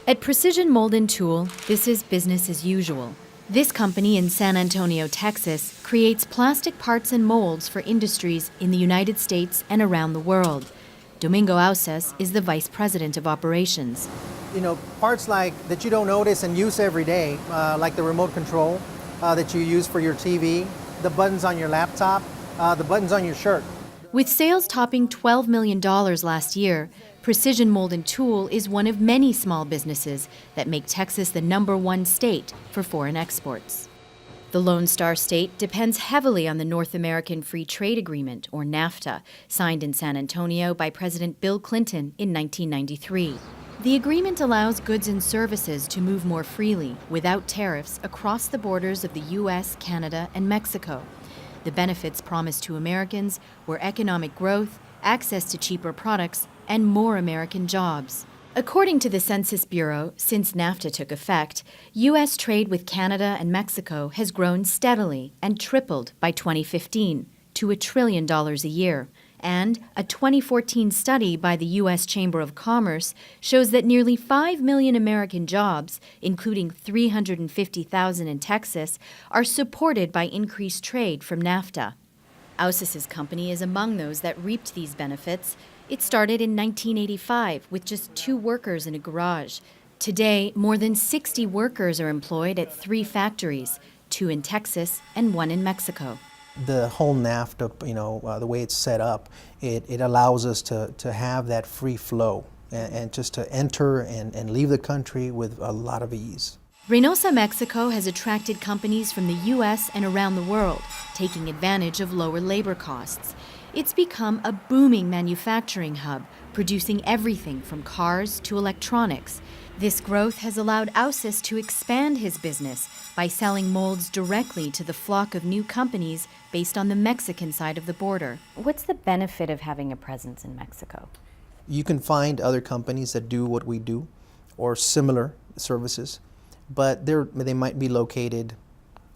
At Precision Mold and Tool, this is business as usual. This company in San Antonio, Texas, creates plastic parts and molds for industries in the United States and around the world. Domingo Auces is the vice president of operations. Parts like that you don't notice and use every day, like the remote control that you use for your TV, the buttons on your laptop, the buttons on your shirt. With sales topping $12 million last year, Precision Mold and Tool is one of many small businesses that make Texas the #1 state for foreign exports. The Lone Star State depends heavily on the North American Free Trade Agreement, or NAFTA, signed in San Antonio by President Bill Clinton in 1993. The agreement allows goods and services to move more freely, without tariffs, across the borders of the U.S., Canada, and Mexico. The benefits promised to Americans were economic growth, access to cheaper products, and more American jobs. According to the Census Bureau, since NAFTA took effect, U.S. trade with Canada and Mexico has grown steadily and tripled by 2015 to $1 trillion a year. And a 2014 study by the U.S. Chamber of Commerce shows that nearly 5 million American jobs, including 350,000 in Texas, are supported by increased trade from NAFTA. Auces' company is among those that reaped these benefits. It started in 1985 with just 2 workers in a garage. Today, more than 60 workers are employed at 3 factories, 2 in Texas and 1 in Mexico. The whole NAFTA, the way it's set up, it allows us to have that free flow and just to enter and leave the country with a lot of ease. Reynosa, Mexico has attracted companies from the U.S. and around the world, taking advantage of lower labor costs. It's become a booming manufacturing hub, producing everything from cars to electronics. This growth has allowed Auces to expand his business by selling molds directly to the flock of new companies based on the Mexican side of the border. What's the benefit of having a presence in Mexico? You can find other companies that do what we do or similar services, but they might be located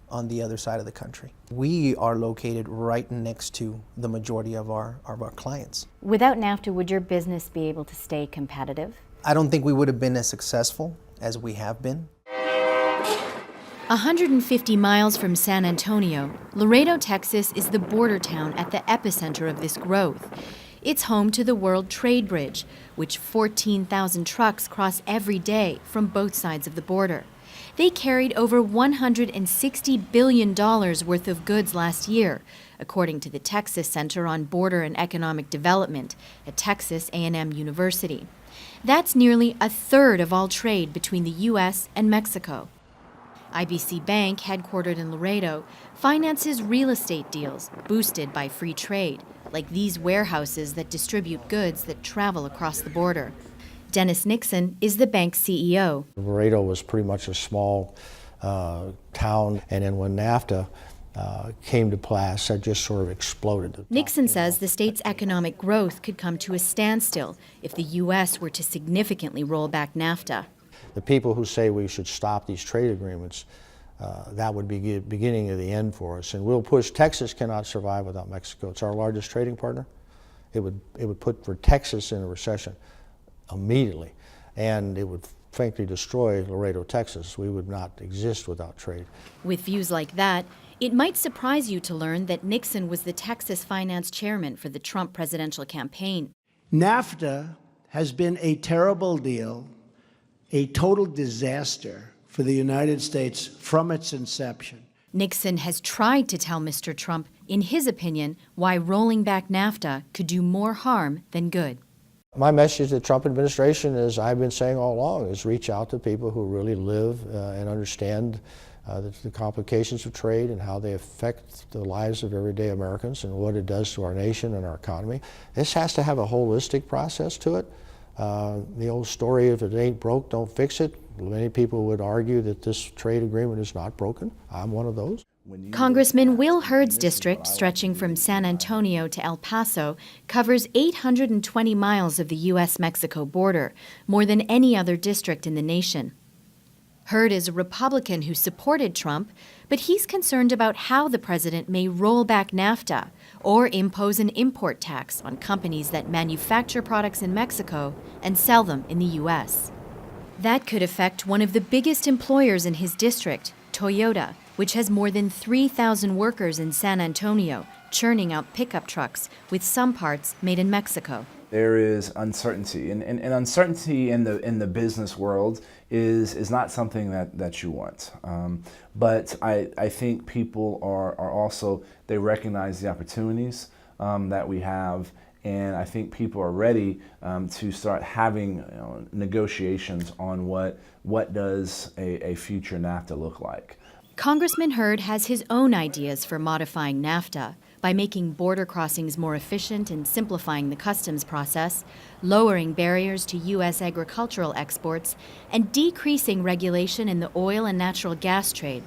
on the other side of the country. We are located right next to the majority of our clients. Without NAFTA, would your business be able to stay competitive? I don't think we would have been as successful as we have been. 150 miles from San Antonio, Laredo, Texas is the border town at the epicenter of this growth. It's home to the World Trade Bridge, which 14,000 trucks cross every day from both sides of the border. They carried over $160 billion worth of goods last year, according to the Texas Center on Border and Economic Development at Texas A&M University. That's nearly a third of all trade between the U.S. and Mexico. IBC Bank, headquartered in Laredo, finances real estate deals boosted by free trade, like these warehouses that distribute goods that travel across the border. Dennis Nixon is the bank's CEO. Laredo was pretty much a small town, and then when NAFTA came to pass, that just sort of exploded. Nixon says the state's economic growth could come to a standstill if the U.S. were to significantly roll back NAFTA. The people who say we should stop these trade agreements, that would be the beginning of the end for us. And we'll push. Texas cannot survive without Mexico. It's our largest trading partner. It would put for Texas in a recession immediately, and it would frankly destroy Laredo, Texas. We would not exist without trade. With views like that, it might surprise you to learn that Nixon was the Texas finance chairman for the Trump presidential campaign. NAFTA has been a terrible deal, a total disaster for the United States from its inception. Nixon has tried to tell Mr. Trump, in his opinion, why rolling back NAFTA could do more harm than good. My message to the Trump administration, as I've been saying all along, is reach out to people who really live and understand the complications of trade and how they affect the lives of everyday Americans and what it does to our nation and our economy. This has to have a holistic process to it. The old story, if it ain't broke, don't fix it. Many people would argue that this trade agreement is not broken. I'm one of those. Congressman Will Hurd's district, stretching from San Antonio to El Paso, covers 820 miles of the U.S.-Mexico border, more than any other district in the nation. Hurd is a Republican who supported Trump, but he's concerned about how the president may roll back NAFTA or impose an import tax on companies that manufacture products in Mexico and sell them in the U.S. That could affect one of the biggest employers in his district, Toyota, which has more than 3,000 workers in San Antonio, churning out pickup trucks with some parts made in Mexico. There is uncertainty, and uncertainty in the business world is not something that you want. But I think people are also, they recognize the opportunities that we have, and I think people are ready to start having negotiations on what does a future NAFTA look like. Congressman Hurd has his own ideas for modifying NAFTA by making border crossings more efficient and simplifying the customs process, lowering barriers to U.S. agricultural exports, and decreasing regulation in the oil and natural gas trade.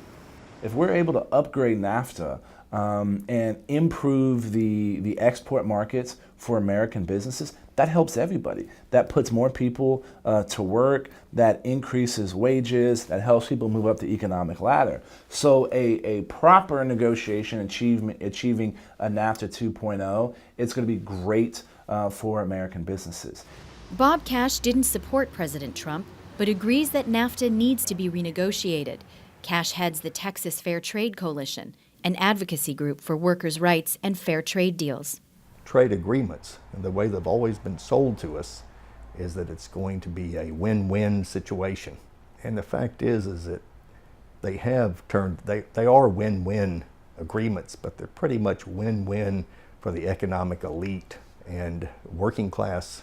If we're able to upgrade NAFTA and improve the export markets for American businesses, that helps everybody. That puts more people to work, that increases wages, that helps people move up the economic ladder. So a proper negotiation achieving a NAFTA 2.0, it's going to be great for American businesses. Bob Cash didn't support President Trump, but agrees that NAFTA needs to be renegotiated. Cash heads the Texas Fair Trade Coalition, an advocacy group for workers' rights and fair trade deals. Trade agreements, and the way they've always been sold to us, is that it's going to be a win-win situation. And the fact is that they are win-win agreements, but they're pretty much win-win for the economic elite, and working class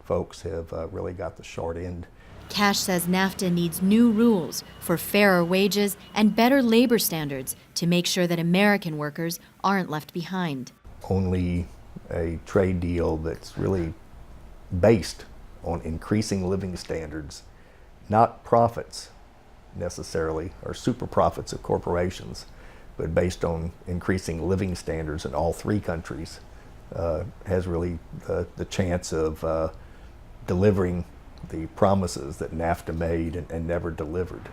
folks have really got the short end. Cash says NAFTA needs new rules for fairer wages and better labor standards to make sure that American workers aren't left behind. Only a trade deal that's really based on increasing living standards, not profits necessarily, or super profits of corporations, but based on increasing living standards in all three countries, has really the chance of delivering the promises that NAFTA made and never delivered.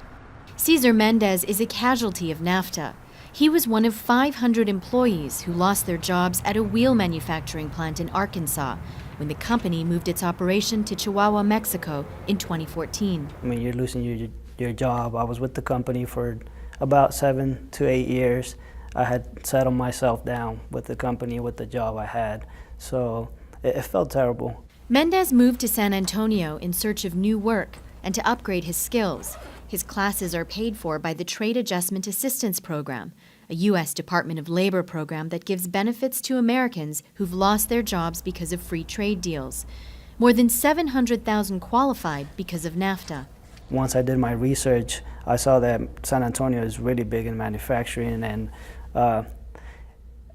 Cesar Mendez is a casualty of NAFTA. He was one of 500 employees who lost their jobs at a wheel manufacturing plant in Arkansas when the company moved its operation to Chihuahua, Mexico in 2014. I mean, you're losing your job. I was with the company for about 7 to 8 years. I had settled myself down with the company, with the job I had. So it felt terrible. Mendez moved to San Antonio in search of new work and to upgrade his skills. His classes are paid for by the Trade Adjustment Assistance Program, a U.S. Department of Labor program that gives benefits to Americans who've lost their jobs because of free trade deals. More than 700,000 qualified because of NAFTA. Once I did my research, I saw that San Antonio is really big in manufacturing, and I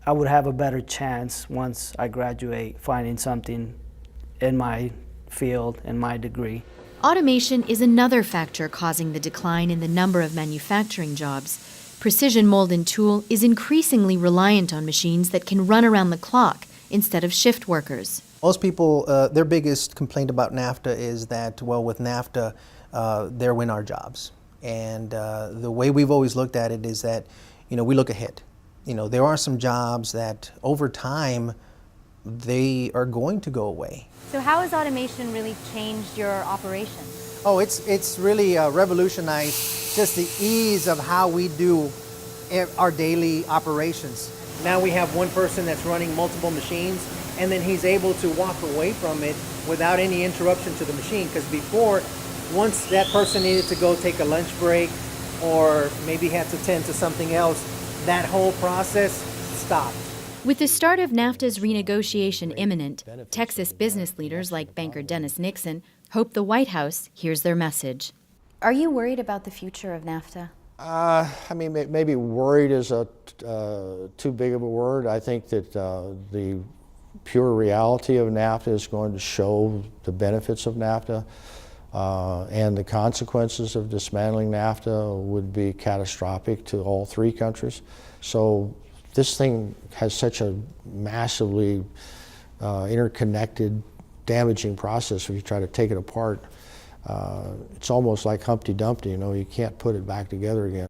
would have a better chance once I graduate finding something in my field and my degree. Automation is another factor causing the decline in the number of manufacturing jobs. Precision mold and tool is increasingly reliant on machines that can run around the clock instead of shift workers. Most people, their biggest complaint about NAFTA is that, well, with NAFTA, there went our jobs. And the way we've always looked at it is that, we look ahead. There are some jobs that over time, they are going to go away. So how has automation really changed your operation? Oh, it's really revolutionized just the ease of how we do our daily operations. Now we have one person that's running multiple machines, and then he's able to walk away from it without any interruption to the machine. Because before, once that person needed to go take a lunch break or maybe had to tend to something else, that whole process stopped. With the start of NAFTA's renegotiation imminent, Texas business leaders like banker Dennis Nixon hope the White House hears their message. Are you worried about the future of NAFTA? I mean, maybe worried is too big of a word. I think that the pure reality of NAFTA is going to show the benefits of NAFTA, and the consequences of dismantling NAFTA would be catastrophic to all three countries. So this thing has such a massively interconnected, damaging process if you try to take it apart. It's almost like Humpty Dumpty, you can't put it back together again.